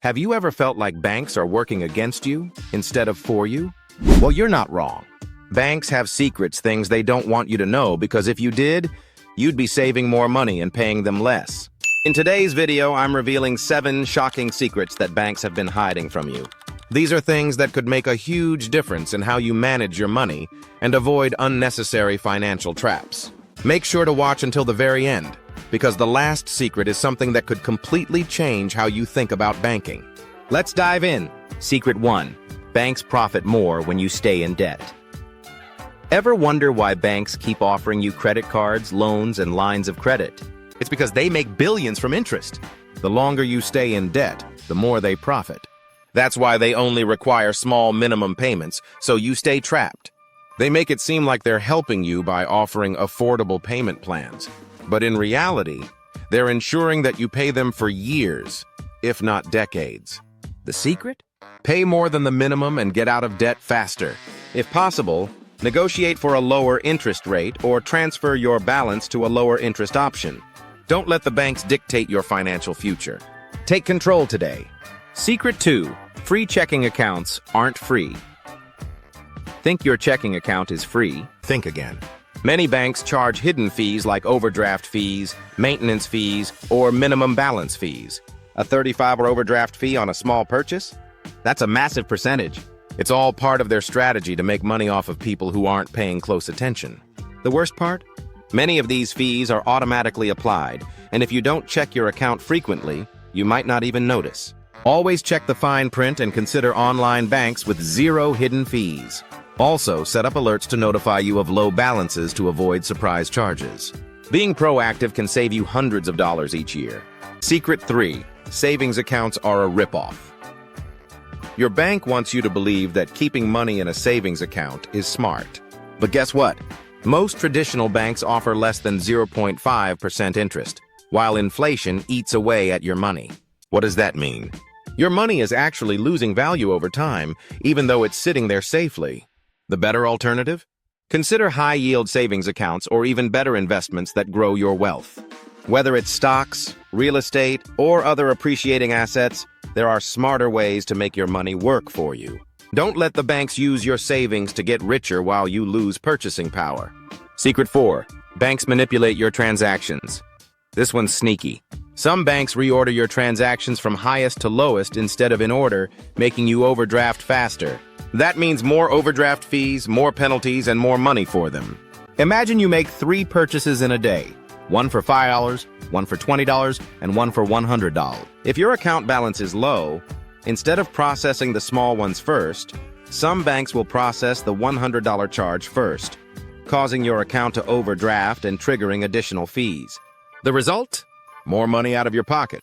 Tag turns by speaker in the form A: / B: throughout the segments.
A: Have you ever felt like banks are working against you instead of for you? Well, you're not wrong. Banks have secrets, things they don't want you to know, because if you did, you'd be saving more money and paying them less. In today's video, I'm revealing 7 shocking secrets that banks have been hiding from you. These are things that could make a huge difference in how you manage your money and avoid unnecessary financial traps. Make sure to watch until the very end, because the last secret is something that could completely change how you think about banking. Let's dive in. Secret 1. Banks profit more when you stay in debt. Ever wonder why banks keep offering you credit cards, loans, and lines of credit? It's because they make billions from interest. The longer you stay in debt, the more they profit. That's why they only require small minimum payments, so you stay trapped. They make it seem like they're helping you by offering affordable payment plans. But in reality, they're ensuring that you pay them for years, if not decades. The secret? Pay more than the minimum and get out of debt faster. If possible, negotiate for a lower interest rate or transfer your balance to a lower interest option. Don't let the banks dictate your financial future. Take control today. Secret 2. Free checking accounts aren't free. Think your checking account is free? Think again. Many banks charge hidden fees like overdraft fees, maintenance fees, or minimum balance fees. A $35 overdraft fee on a small purchase? That's a massive percentage. It's all part of their strategy to make money off of people who aren't paying close attention. The worst part? Many of these fees are automatically applied, and if you don't check your account frequently, you might not even notice. Always check the fine print and consider online banks with 0 hidden fees. Also, set up alerts to notify you of low balances to avoid surprise charges. Being proactive can save you hundreds of dollars each year. Secret 3. Savings accounts are a ripoff. Your bank wants you to believe that keeping money in a savings account is smart. But guess what? Most traditional banks offer less than 0.5% interest, while inflation eats away at your money. What does that mean? Your money is actually losing value over time, even though it's sitting there safely. The better alternative? Consider high-yield savings accounts or even better investments that grow your wealth. Whether it's stocks, real estate, or other appreciating assets, there are smarter ways to make your money work for you. Don't let the banks use your savings to get richer while you lose purchasing power. Secret 4. Banks manipulate your transactions. This one's sneaky. Some banks reorder your transactions from highest to lowest instead of in order, making you overdraft faster. That means more overdraft fees, more penalties, and more money for them. Imagine you make 3 purchases in a day. One for $5, one for $20, and one for $100. If your account balance is low, instead of processing the small ones first, some banks will process the $100 charge first, causing your account to overdraft and triggering additional fees. The result? More money out of your pocket.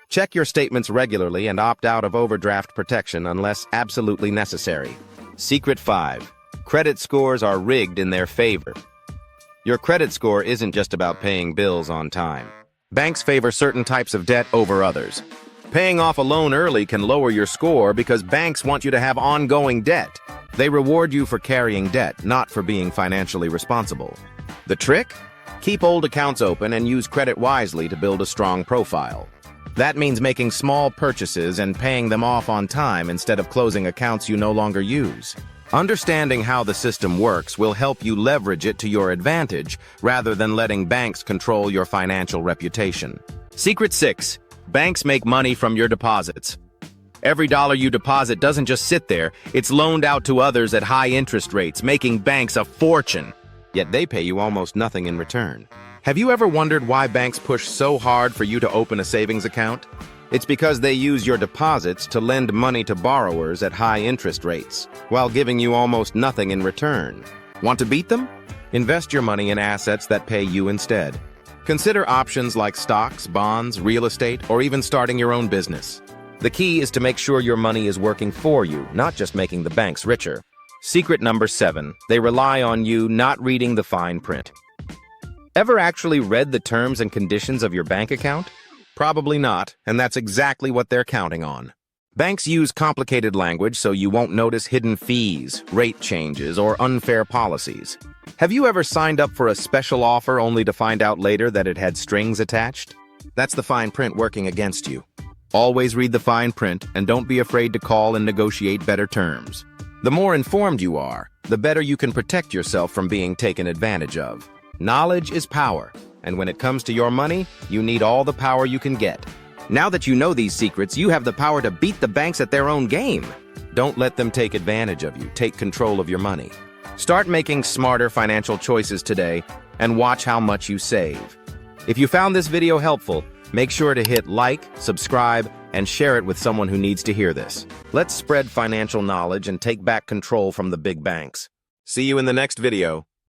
A: Check your statements regularly and opt out of overdraft protection unless absolutely necessary. Secret 5. Credit scores are rigged in their favor. Your credit score isn't just about paying bills on time. Banks favor certain types of debt over others. Paying off a loan early can lower your score because banks want you to have ongoing debt. They reward you for carrying debt, not for being financially responsible. The trick? Keep old accounts open and use credit wisely to build a strong profile. That means making small purchases and paying them off on time instead of closing accounts you no longer use. Understanding how the system works will help you leverage it to your advantage rather than letting banks control your financial reputation. Secret 6. Banks make money from your deposits. Every dollar you deposit doesn't just sit there, it's loaned out to others at high interest rates, making banks a fortune. Yet they pay you almost nothing in return. Have you ever wondered why banks push so hard for you to open a savings account? It's because they use your deposits to lend money to borrowers at high interest rates, while giving you almost nothing in return. Want to beat them? Invest your money in assets that pay you instead. Consider options like stocks, bonds, real estate, or even starting your own business. The key is to make sure your money is working for you, not just making the banks richer. Secret number 7. They rely on you not reading the fine print. Ever actually read the terms and conditions of your bank account? Probably not, and that's exactly what they're counting on. Banks use complicated language so you won't notice hidden fees, rate changes, or unfair policies. Have you ever signed up for a special offer only to find out later that it had strings attached? That's the fine print working against you. Always read the fine print and don't be afraid to call and negotiate better terms. The more informed you are, the better you can protect yourself from being taken advantage of. Knowledge is power, and when it comes to your money, you need all the power you can get. Now that you know these secrets, you have the power to beat the banks at their own game. Don't let them take advantage of you. Take control of your money. Start making smarter financial choices today and watch how much you save. If you found this video helpful, make sure to hit like, subscribe, and share it with someone who needs to hear this. Let's spread financial knowledge and take back control from the big banks. See you in the next video.